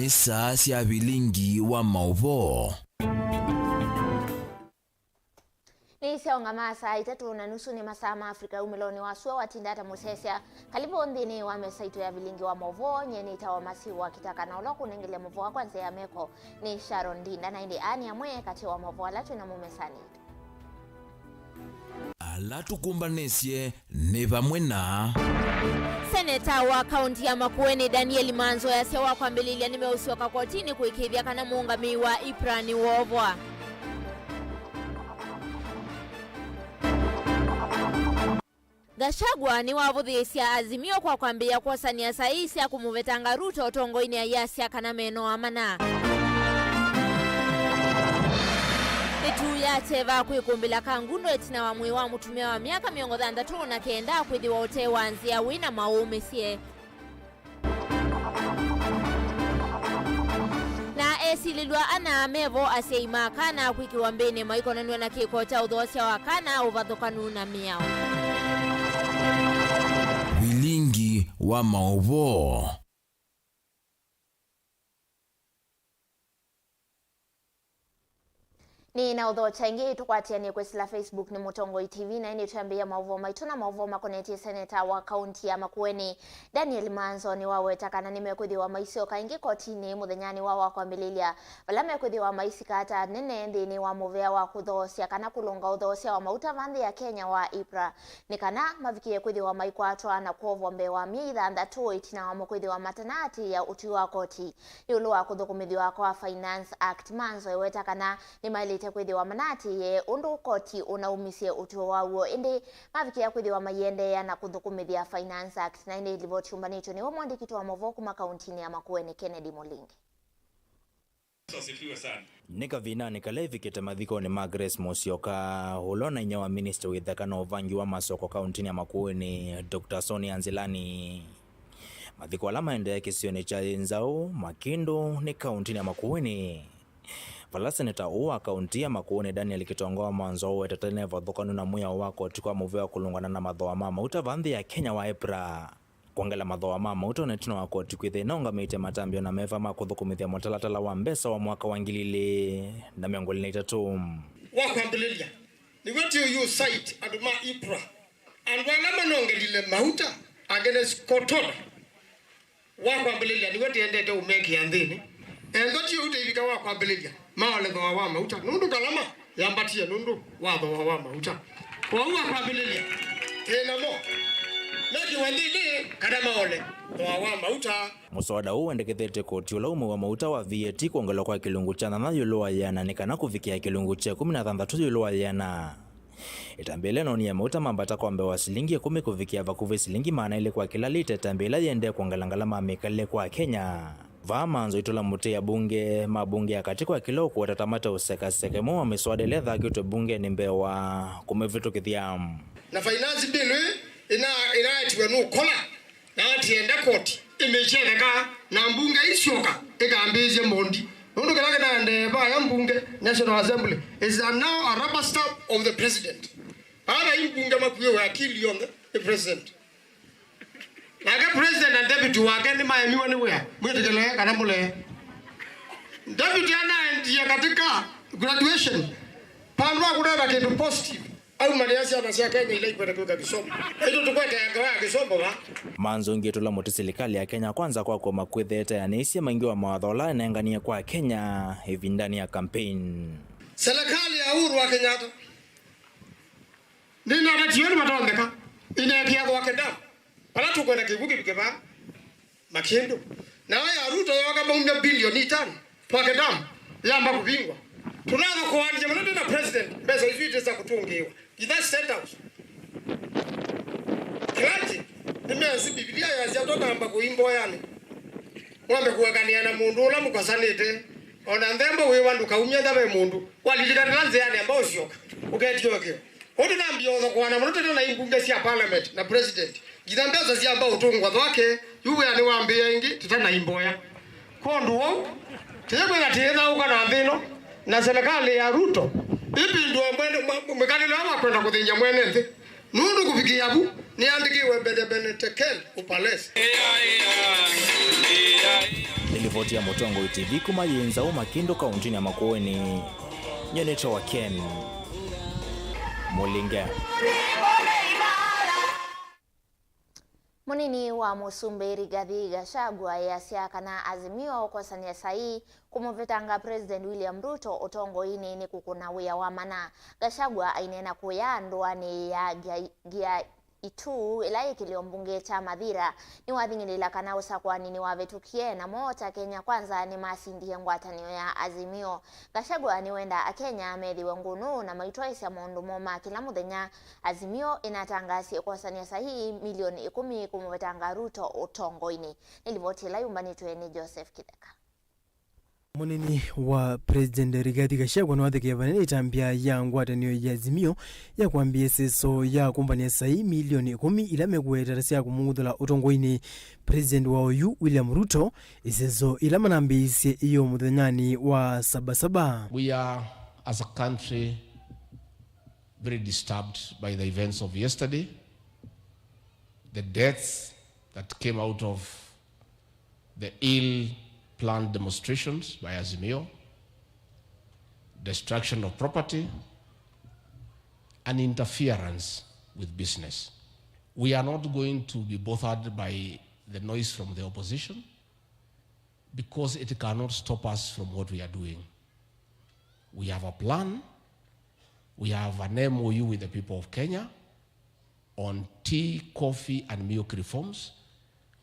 ni saa cia Vilingi wa Mauvoo. Ni saonga masaa 3:30 ni masaa ma Afrika umiloni wasua watindata musesia kalibu ndini wa mesaitu ya Vilingi wa Mauvoo nyeni itawa masiwa KITAKA na uloku nengele Mauvoo kwanza ya meko ni Sharon Dinda na indi ani ya mwe kati wa Mauvoo alatu na mumesani alatu kumbanesie ni vamwe na Seneta wa kaunti ya Makueni Daniel Manzo ya sewa kwa mbililia nimeusiwaka kotini kuikithia kana muungami wa Iprani Wovwa. Gachagua ni wavuthisia azimio kwa kwambia kwasania saisi ya kumuvetanga Ruto tongoini ya yasia kana meno amana. Itu ya teva kuikumbila kangundo etina wa mwi wa mutumia wa miaka miongo thandatu na kenda kwithiwa ote wanzia wina maumisie. Na esililwa ana mevo aseima kana kwikiwa mbene maikonanwa na kiko cha udhosia wa kana uvathukanu na miao. Vilingi wa Mauvoo. Ni na udho changi tukwatiani kwesila Facebook ni Mutongoi TV na ini tuambia Mauvoo maituna Mauvoo makoneti seneta wa kaunti ya Makueni Daniel Manzo ni wawetaka na nimekuthi wa maisio kaingi kotini muthenyani wa kwambililia balame kuthi wa maisi kata nene ndini wa muvea wa kuthosia kana kulunga uthosia wa mauta vandi ya Kenya wa Ipra nikana mavikie kuthi wa maikwatwa na kuovwa mbe wa mitha ndatu itina wa mkuthi wa matanati ya uti wa koti yulu wa kuthukumithi wa kwa Finance Act Manzo ewetaka na ni maili kwithi wa manati ye undu koti unaumisie utuo wauo indi mavikia kwithi wa mayende ya na kuthukumithia Finance Act na indi ilivyo chumbanito ni wamwandikito wa Mauvoo kuma kauntini ya Makueni Kennedy Mulingi. Nika vina nikalevi kete mathiko ni Grace Musioka ulona inya wa minister withaka na uvangi wa masoko kauntini ya Makueni Dr. Sonia Nzilani. Mathiko alama ende ya kisioni cha Nzau Makindu ni kauntini ya Makueni. Vala seneta uwa kaunti ya Makueni Daniel Kitongoa Manzo wetetene vathukanu na muya wako tikwa muvea kulungana na mathoa mama utavandhi ya Kenya wa Ipra. Kuangela mathoa mama utonetino wako tikwithe na ungamite matambio na meva makuthukumithia mutalatala wa mbesa wa mwaka wa 2023. Wakwambililia ni wetu yu site aduma Ipra and walama nongelile mahuta against Kotoda. Wakwambililia ni wetu endete umeki andhini endoti ute ibika wakwambililia maole dhoa wa mauta nundu kalama yambatia nundu wa dhoa wa mauta kwa uwa kwambililia mo meki wandili kada maole dhoa wa mauta. Muswada huu endekethete koti ulaumu wa mauta wa VAT kuongela kwa kilungu cha na yulo yana nikana kufikia kilungu cha 13 yulo yana. Itambele noni ya mauta mambata kwa mbe wa silingi 10 kufikia vakuve silingi maana ile kwa kila lita tambela yende kuongelangala mamekale kwa Kenya. Vamanzo itola mute ya bunge mabunge ya katikwa kilo kuwatatamata useka sekemo wa miswada ledha kito bunge ni mbewa kumevitu kithiamu. Na finance bill inaitiwe nukola na atienda koti imecheleka na mbunge isioka ikambize mondi nundu kalake na ndeba ya mbunge National Assembly is now a rubber stamp of the president. Para mbunge makuwe akili on the president. Naga president and deputy wake ni mayamiwa ni wea mwetekele kana mule deputy anaendia katika graduation pandwa kudada kitu positive au mariasi anasia Kenya ile ipeleka kisomo hiyo tukwete ya kisomo ba Manzo ngetola moti serikali ya Kenya kwanza kwa makwetheta ya nesia maingi wa mawadhola inaangania kwa Kenya hivi ndani ya campaign. Serikali ya Uhuru wa Kenyatta ndio anationi matondeka inatia kwa Kenya. Pala tuko na kibuki bikeba Makindu na ya Ruto wakabonga bilioni 5 kwa Kenya yamba kubingwa tunaanza kuanja maneno na president pesa hizi za kutungiwa ida state house klati nimezi Biblia ya zatoka amba kuimbo yani wambe kuwekania na mundu ula mukasanite ona ndembo we wandu kaumya ndabe mundu walilikananze yani ambao sioka uketioke hodo nambio zo kwa na mtoto na imbunge sia parliament na president gidambeza sia ambao utungwa wake yuwe yani waambia ingi tutana imboya kondu wo tegwe na tena uka na mbino na serikali ya Ruto ipi ndio mwende mkanilo ama kwenda kudhinja mwenende nundu kufikia bu ni andikiwe bene tekel upalese. Nikiripotia Mutongo TV kuma yenza Makindo kauntini ya Makueni. Nyeneta wa Ken Mulinga. Munini wa Musumbe Rigathi Gachagua yasiaka na Azimio kosania sahi kumuvitanga President William Ruto utongo ini ni kukuna wia wamana. Gachagua ainena kuya ndoani ya gia itu ila ikilio mbunge cha Mathira ni wathingilila kana usakwani ni wavetukie na mota Kenya kwanza ni masindie ngwatanio ya Azimio. Gachagua ni wenda Kenya methiwe ngunu na maitwaisya maundu moma kila muthenya. Azimio inatangasi kosania sahihi milioni 10 kumuvitanga Ruto utongo-ini. Nilivotila yumbanitwe ni Joseph Kitaka. Munini wa President Rigathi Gachagua nwathike vanene itambia ya ngwatanio ya Azimio ya kwambia seso ya kumbania sahi milioni 10 ila megwetarasya kumuthula utongo-ini President wa OU William Ruto iseso ila manambisye iyo muthenyani wa sabasaba. We are as a country very disturbed by the events of yesterday, the deaths that came out of the ill-planned demonstrations by Azimio, destruction of property, and interference with business. We are not going to be bothered by the noise from the opposition because it cannot stop us from what we are doing. We have a plan. We have an MOU with the people of Kenya on tea, coffee, and milk reforms.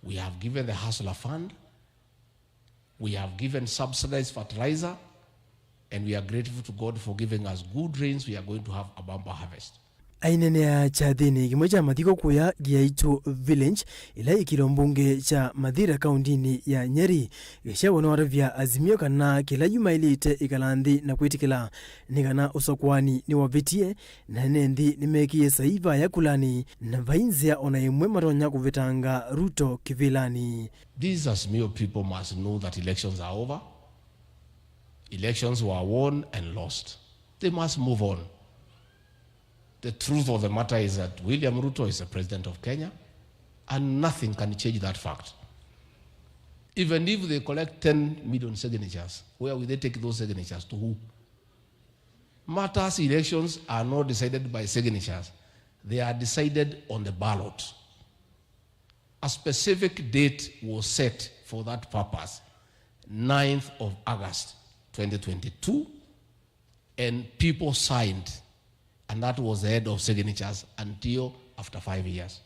We have given the Hustler Fund. We have given subsidized fertilizer. And we are grateful to God for giving us good rains. We are going to have a bumper harvest. Ainenea chathini kimwe cha mathiko kuya giaitu Vilingi ila ikilo mbunge cha Mathira kauntini ya Nyeri. Gachagua nwaravya Azimio kana kila juma ilite ikalanthi na kwitikila nikana usokwani ni wavitie na nendi nimekie saiva ya kulani na vainzia ona imwe matonya kuvitanga Ruto kivilani. These Azimio people must know that elections are over. Elections were won and lost. They must move on. The truth of the matter is that William Ruto is the president of Kenya, and nothing can change that fact. Even if they collect 10 million signatures, where will they take those signatures to who? Matters elections are not decided by signatures. They are decided on the ballot. A specific date was set for that purpose, 9th of August 2022, and people signed. And that was the head of signatures until after 5 years.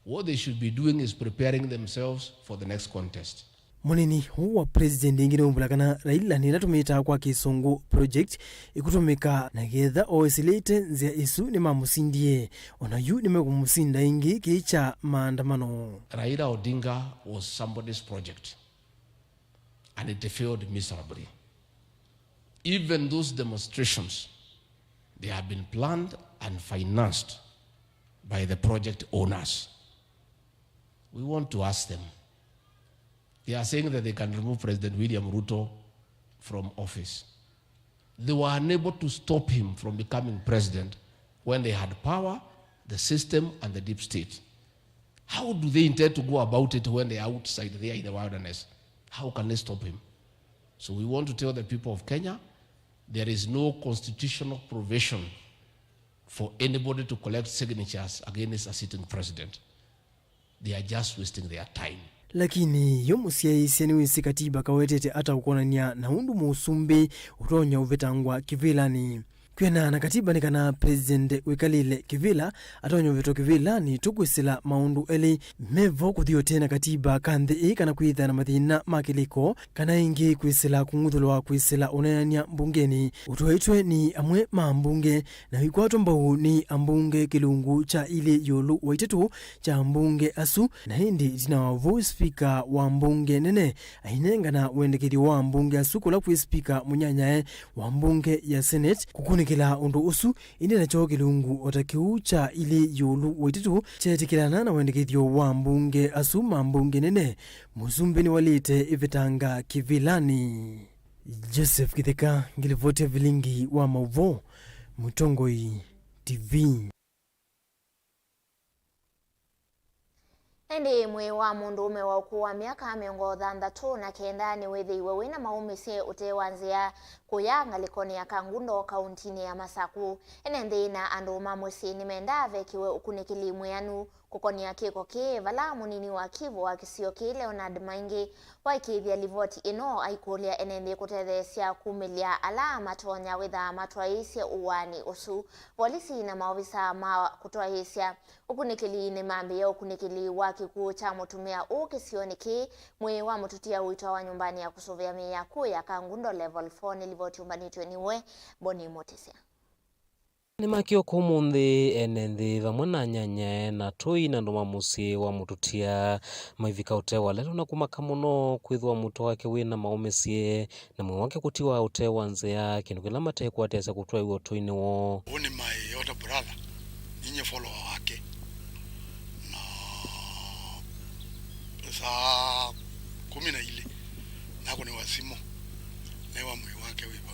What they should be doing is preparing themselves for the next contest. Munini huwa president ingine umbulakana Raila ninatumita kwa kisungu project ikutumika na getha oesilite nzia isu ni mamusindie ona yu ni megumusinda ingi kicha maandamano. Raila Odinga was somebody's project and it failed miserably. Even those demonstrations, they have been planned and financed by the project owners. We want to ask them. They are saying that they can remove President William Ruto from office. They were unable to stop him from becoming president when they had power, the system, and the deep state. How do they intend to go about it when they are outside there in the wilderness? How can they stop him? So we want to tell the people of Kenya, there is no constitutional provision for anybody to collect signatures against a sitting president. They are just wasting their time. Lakini yomusiaisya niwisi katiba kawetete ata ukonania na undu musumbi utonya uvetangwa kivilani. Kwena na katiba ni kana president wikalile kivila atonyo veto kivila ni tukwisila maundu eli mevo kuthiyo tena katiba kanthi kana kwitha na mathina makiliko kana ingi kwisila kunguthulwa kwisila unayania mbungeni utoitwe ni amwe mambunge na wikwato mbau ni ambunge kilungu cha ile yolu waitetu cha mbunge asu na hindi tina Mauvoo speaker wa mbunge nene ainengana wendekiri wa mbunge asu kula kwi speaker munyanyae wa mbunge ya Senate kila undu usu indi na choki lungu otakiu cha ili yulu waititu chetikilana na wendekithio wa mbunge asuma mbunge nene musumbeni walite ivitanga kivilani. Joseph Kitaka ngilivotia Vilingi wa Mauvoo Mutongo TV. Ndi mwe wa mundume wa ukuwa miaka 69 ni withiwe wina maumisye utewanzia kuyanga likoni ya Kangundo kauntini ya Masaku. Ene thina andu mamwisi ni menda vekiwe ukunikili mwanu kukonia kiko ki vala munini wa kivu wa kisio ki Leonard Maingi waikithia livoti ino aikulia ene kutethesya kumilia ala matonya witha matwaisya uwani usu. Polisi na maofisa ma kutwaisya ukunikili ni mambi ukunikili wa kikuu cha mutumia ukisioni ki mwe wa mututia wito wa nyumbani ya kusovea miyaku ya Kangundo level 4 ni livoti umbanitwe niwe Boni Motisia. Ni makio kumunthi enenthi vamwe na nyanya na tui na nduma musi wa mututia maivika utewa lelo na kumaka muno kwithwa muto wake wina maumesie na mwe wake kutiwa utewa nzea kindu kila mate kwatesa kutwa iwo tui ni wo oni my older brother ninye follower wake na saa 12 nako ni wasimo na wa mwe wake wiba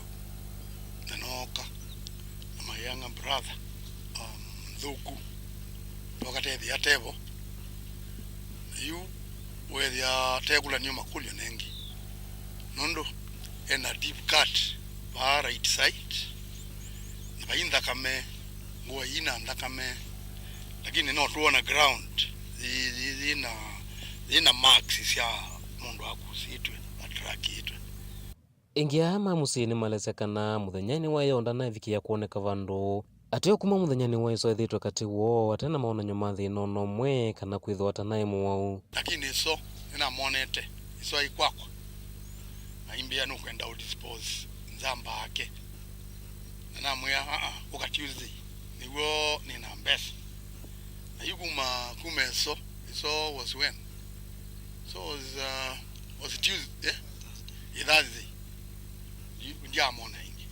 nanoka my younger brother Thuku wakatethia tevo yu wethia tegula niyo makulio nengi nondo ena deep cut ba right side ba inda kame ngwa ina ndakame lakini no tuona ground ina marks ya mundu akusitwe atraki itwe ingia mamusini malesekana muthenyani wayonda na vikia kuoneka vandu atio kuma muthenyani waiso ethitwe kati wo atena maona nyumathi nono mwe kana kwithwa atanaye muwau lakini so ina monete iso aikwakwa na imbia no kwenda dispose nzamba yake na mwe uka Tuesday niwo nina mbesa na yuguma kumeso so was when so was Tuesday Thursday njamona ingi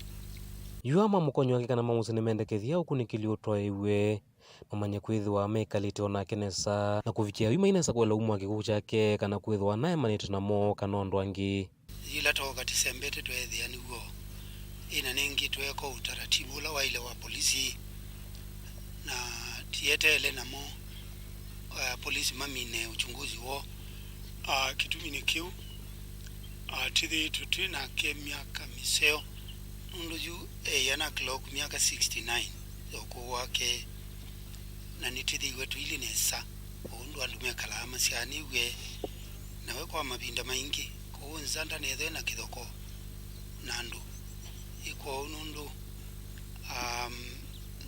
yuama mukonyo wake kana mamusini mendekethia ukunikili utwa iwe mamanye kwithwa mekalite ona kenesa na kuvikia wima inesa kwela umwa kikuku chake kana kwithwa naye manite namo kana ondu angi ila toka tisembete twethia niguo ina nengi tweko utaratibu la waile wa polisi na tietele namo polisi mamine uchunguzi wo kitumini kiu tithi tutwina ke miaka miseo nunduju yana clock miaka 69 yoko wake na nitithi wetu ili nesa undu andume kalama siani we nawe kwa mabinda maingi ko nzanda nethe na kithoko nandu iko nundu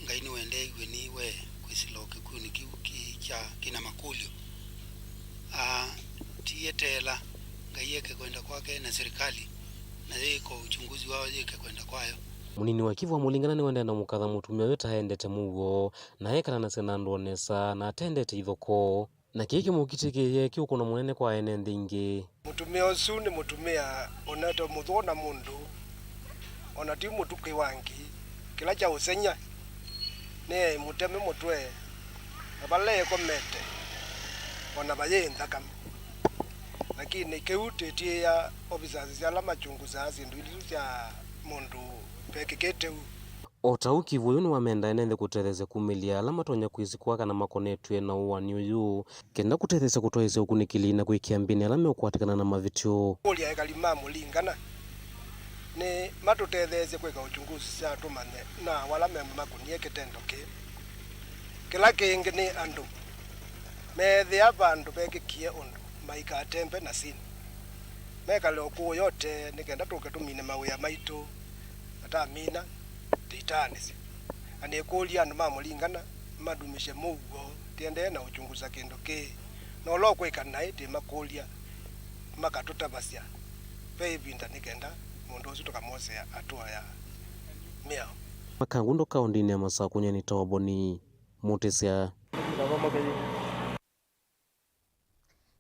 ngaini wende igwe niwe kwisiloke kuni kicha kina makulio tietela ngayeke kwenda kwake na serikali na yeko uchunguzi wao yeke kwenda kwayo munini wa Kivu amulingana ni wende na mukatha mutumia yote aendete mugo na yekana na senando nesa na atendete ithoko na kiki mukitikiye kiuko na munene kwa ene ndingi mutumia usu ni mutumia onato muthona mundu ona ti mutuki wangi kila cha usenya ne muteme mutwe abale komete ona bayenda kama lakini keutetie ya officers ya lama chunguza zindu ya mundu pekekete otauki vuyu ni wamenda enende kutethese kumilia alama tonya kwizikwa kana makonetwe na uwani uyu kenda kutethese kutoese ukunikili na kuikia mbini alame ukwatikana na mavitio kulia ekalima mulingana ni matutethese kweka uchunguzi cia tumane na wala memba makunie kitendo kila kingi ni andu methe abandu bekikie undu maika tembe na sini meka leo kuo yote nikenda tuke tumine mawea maitu ata mina titanisi anekulia andu mamulingana madumishe Mauvoo tiende na uchunguza kindu ki no lo kwika nae ti makulia makatutabasya pe ibinda nikenda mundu ucio tukamosea atua ya miao Kangundo kaundini ya Masaku nyani tawa Boni Motisia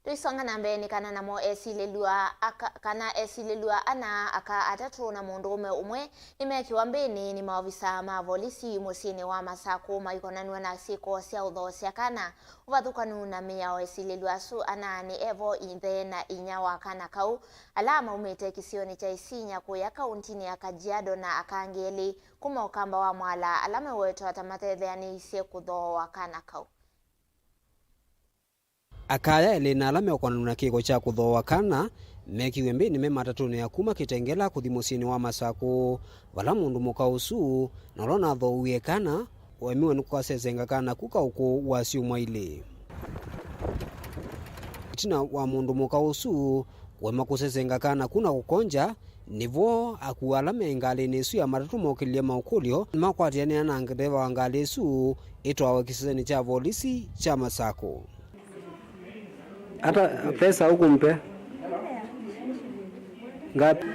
Tuisonga na mbeni kana namo esilelua ana aka atatu na mundume umwe nimekiwa mbeni ni maofisa ma polisi musini wa Masaku maikonanwa na siko cia uthosia kana uvathukanu na miao esilelua su ana ni evo inthe na inya wa kana kau alama umete kisioni cha Isinya kuya kauntini ya Kajiado na akangeli kuma ukamba wa mwala alama wetu atamatethe ani ise kutho wa kana kau akaya elina alame okwanuna kiko cha kuthoa kana mekiwe mbini me matatuni ya kuma kitengela kuthi musini wa Masako vala mundu mukausu na lona thouie kana wemiwe nukasesenga kana kuka uko wasiumwa ile itina wa mundu mukausu wema kusesenga kana kuna kukonja nivo akuala mengali nesu ya matatu mokilia maukulio makwatiania na ngedeva wangali su itwawe kiseseni cha polisi cha Masako. Hata pesa huku mpe ngapi?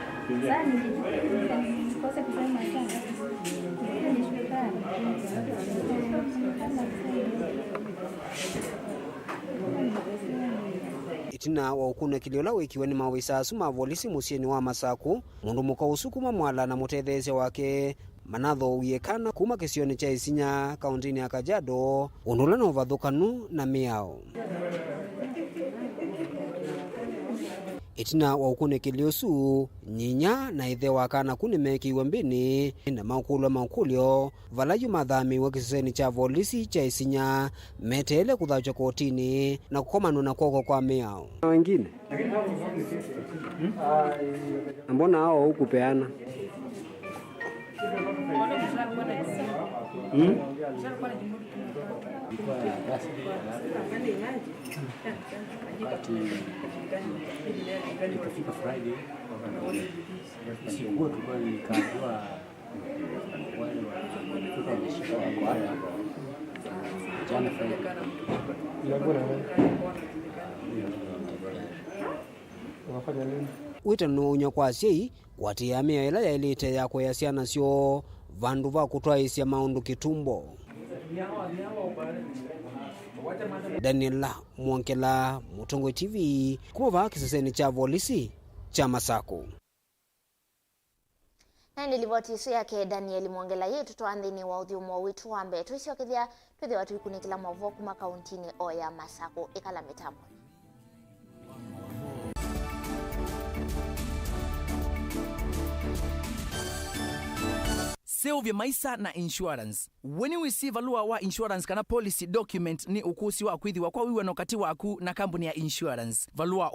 Itina wa ukune kiliola wekiwe ni mawisa asuma polisi musieni wa Masako mundu mukausu kuma mwala na mutetheze wake manatho uyekana kuma kisioni cha Isinya kauntini ya Kajiado undula na uvathukanu na miao. Itina wa ukune kiliosu nyinya na ithe wakana kuni mekiwe mbini na maukulio valayu mathami wa kiseseni cha polisi cha Isinya metele kuthacho kotini na kukomanu na koko kwa miao. Na wengine mbona hao hukupeana? Ikafika Friday sikuwa tulikuwa nikajua wale walikuwa wameshika wako hapa jana Friday unafanya nini? Wita nunya kwa sei watia mia ila ya ilite ya kwa yasiana sio vandu va kutwa isia maundu kitumbo. Daniela Mwankela, Mutongo TV, kuva kiseseni cha polisi cha Masako. Na nilivoti yake Daniel Mwangela yetu tuandhini wa udhiumo witu wambe tuisiokithia tuthi watu ikunikila Mauvoo kuma kauntini oya Masako ikala mitambo. Seo vya maisa na insurance. When we see valua wa insurance kana policy document ni ukusi wa kwithiwa kwa wiwa nokati waku na kampuni ya insurance. Valua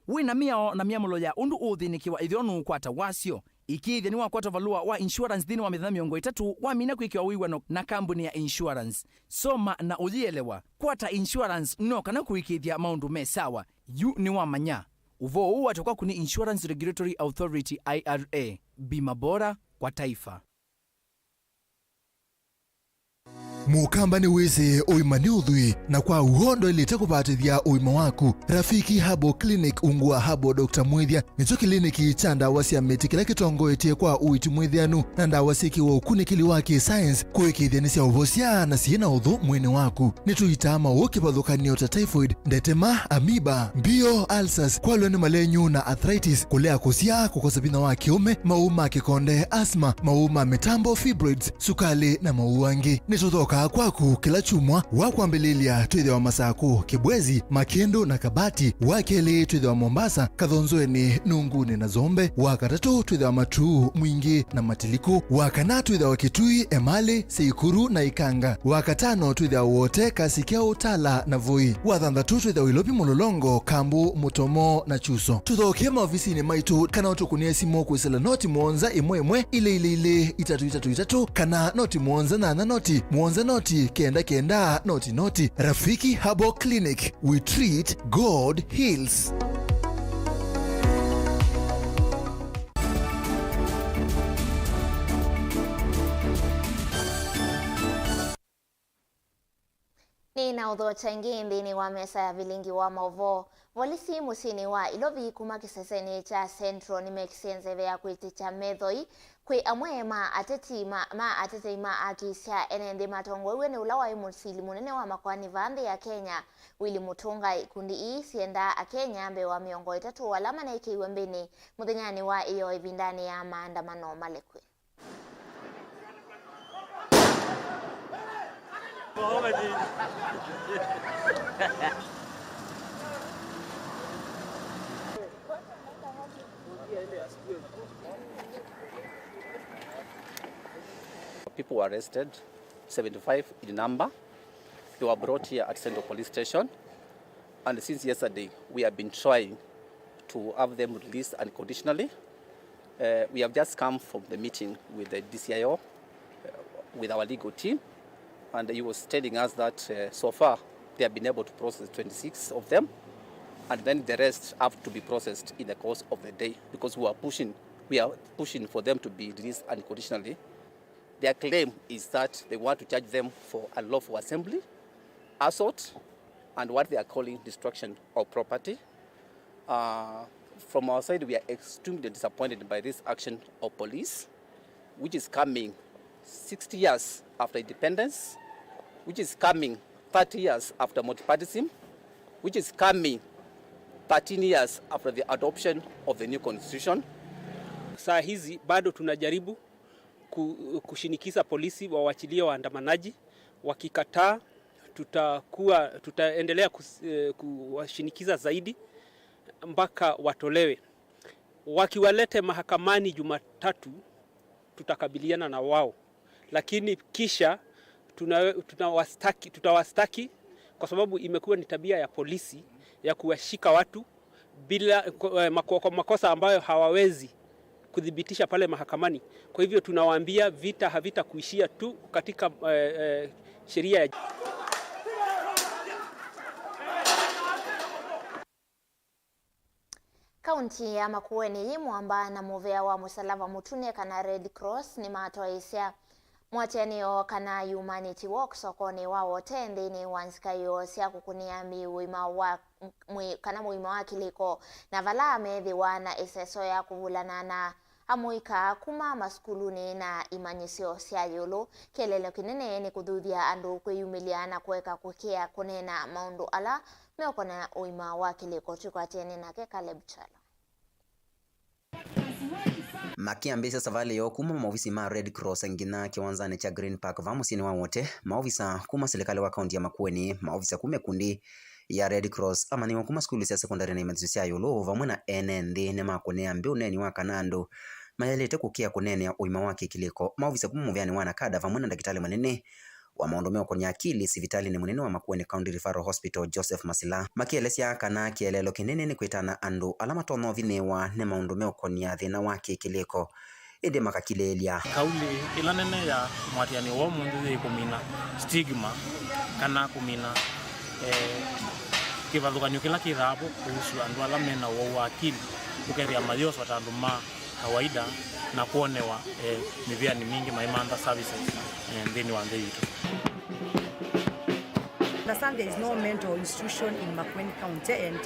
wina miao na miamulo ya undu uthinikiwa ithionu kwata wasio. Iki ni wakwata valua wa insurance dini wa mithana miongo 3 wa mina kwikiwa wiwa na kampuni ya insurance. Soma na ulielewa. Kwata insurance no kana kuikithia maundu mesawa. Yu ni wa manya. Uvo watoka kuni Insurance Regulatory Authority IRA. Bima bora kwa taifa. Mukamba ni weze oimani udhui na kwa uhondo ilite kupatithia uima waku. Rafiki Habo Clinic ungua Habo Dr. Mwithia nicho kliniki cha ndawa cia miti kila kitongo etie kwa uiti mwithianu na ndawa siki wa ukunikili wake science kuikithia ni cia uvosia na ciina uthu mwini waku. Nituitama ukipathukanio ta typhoid, ndetema, amoeba, mbio, ulcers, kwalwe ni malenyu na arthritis, kulea kusia, kukosa bina wa kiume, mauma kikonde, asma, mauma mitambo, fibroids, sukali na mauangi. Nituthoka kwaku kila chumwa wakwambililia twithe wa Masako, Kibwezi, Makendo na Kabati, wakeli twithe wa Mombasa, Kathonzoeni, Nunguni na Zombe, wakatatu twithe wa Matuu, Mwingi na Matiliku, wakana twithe wa Kitui, Emali, Seikuru na Ikanga, wakatano twithe wa wote Kasikeo, Tala na Voi, wathanthatu twithe wa Ilopi, Mulolongo, Kambu, Mutomo na Chuso. Tuthokie maofisini maitu kana utukunie simu kwisela noti mwonza imwe ile 333 kana noti mwonza na noti mwonza noti kenda noti. Rafiki Habo Clinic, we treat, God heals. Ni na udho changi ndini wa mesa ya Vilingi wa Mauvoo. Polisi musini wa ilovi kuma kiseseni cha Central ni mekisenze ya kwiti cha Methoi kwe amwe ma atetima akisha enende matongo iwe ni ulawa imusili munene wa makwani vande ya Kenya Willy Mutunga kundi ii sienda a Kenya mbe wa miongo 3 walama na ikiwe mbini muthenyani wa iyo ibindani ya maandamano malekwe. People were arrested, 75 in number. They were brought here at Central Police Station. And since yesterday, we have been trying to have them released unconditionally. We have just come from the meeting with the DCIO, with our legal team, and he was telling us that so far they have been able to process 26 of them, and then the rest have to be processed in the course of the day because we are pushing for them to be released unconditionally. Their claim is that they want to charge them for unlawful assembly, assault, and what they are calling destruction of property. From our side, we are extremely disappointed by this action of police, which is coming 60 years after independence, which is coming 30 years after multipartyism, which is coming 13 years after the adoption of the new constitution. Saa hizi bado tunajaribu kushinikiza polisi wawachilie waandamanaji. Wakikataa tutaendelea kuwashinikiza zaidi mpaka watolewe. Wakiwalete mahakamani Jumatatu tutakabiliana na wao, lakini kisha tutawastaki kwa sababu imekuwa ni tabia ya polisi ya kuwashika watu bila makosa ambayo hawawezi kudhibitisha pale mahakamani. Kwa hivyo tunawaambia vita havita kuishia tu katika sheria ya Kaunti ya Makueni mwamba na muvea wa Musalaba Mutune kana Red Cross ni matoisia mwatianio kana Humanity Walk sokoni wa wote ndini wanzikayo sia kukunia miwima wa kana muwima wa kiliko na vala amethiwa na iseso ya kuvulana na amuika kuma maskuluni na imanyisio sia yolo kelele kinene ni kudhuthia andu kwiyumilia na kuweka kukia kunena maundu ala meokona uima wa kiliko tukwatieni nake Caleb Chalo. Makiambisa savali yo kuma maofisi ma Red Cross ngina kiwanzani cha Green Park vamusini wa wote maofisa kuma serikali wa kaunti ya Makueni maofisa kume kundi ya Red Cross amani wa kuma skuli ya sekondari na imanzisi ya yolo vamwe na NND ne makone ambe uneni wa kanando mayalete kukia kunene ya uima wake kiliko maofisa kuma muvyani wana kada vamwe na dakitali manene wa maondomeo kwenye akili sivitali ni munene wa Makueni County Referral Hospital Joseph Masila makielesya kana kielelo kinene ni kwitana andu alama tono vinewa ne maondomeo kwenye thina wake kiliko ende makakilelia kauli ila nene ya mwatiani wa mundu kumina stigma kana kumina kivathukanyo kila kithapo kuhusu andu ala mena wa akili ukeria mayoso atandu ma kawaida na kuonewa miviani mingi maimanda services ndini wa ndeito. Understand there is no mental institution in Makueni County, and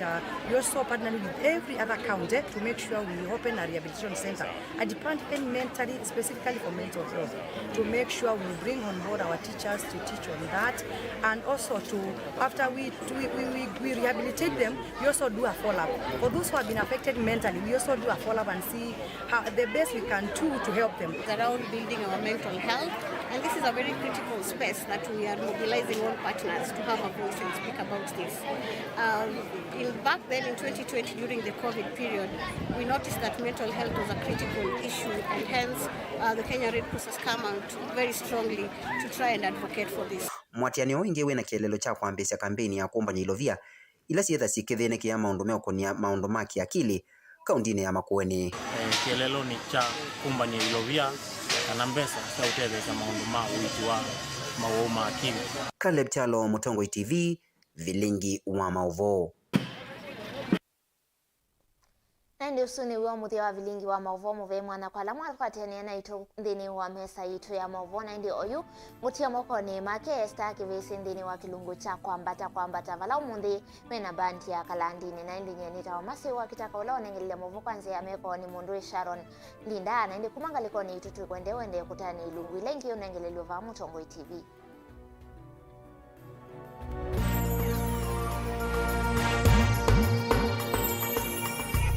we also partnering with every other county to make sure we open a rehabilitation center, a department mentally, specifically for mental health, to make sure we bring on board our teachers to teach on that, and also to, after we rehabilitate them, we also do a follow-up. For those who have been affected mentally, we also do a follow-up and see how the best we can do to help them. Around building our mental health, and this is a very critical space that we are mobilizing all partners to have a voice and speak about this. Back then in 2020 during the COVID period, we noticed that mental health was a critical issue, and hence the Kenya Red Cross has come out very strongly to try and advocate for this. Mwatiani oinge wena kielelo cha kuambesya kampeni ya kuomba nyilovia ila sietha sikithene kia maundomeo konia maundu maki akili kaundine ya Makueni. Kielelo ni cha kumba nyilovia kana mbesa sa utethesya maundu ma wiki wa mauma akili. Caleb Chalo, Mutongo TV, Vilingi wa Mauvoo. Nandi usuni wa muthia wa Vilingi wa Mauvoo muve mwana kwa lamu alkwatiania na ito ndini wa mesa itu ya Mauvoo na ndi oyu mutia moko ni make esta kivisi ndini wa kilungu cha kwambata vala umundi mena banti ya kalandini na ndi nyenita wa masi wa kitaka ula onengilile Mauvoo kwanzi ya meko ni mundu Sharon Linda na ndi kumangaliko ni itutu kwende wende kutani ilungu ilengi unengilile wa Mutongo TV.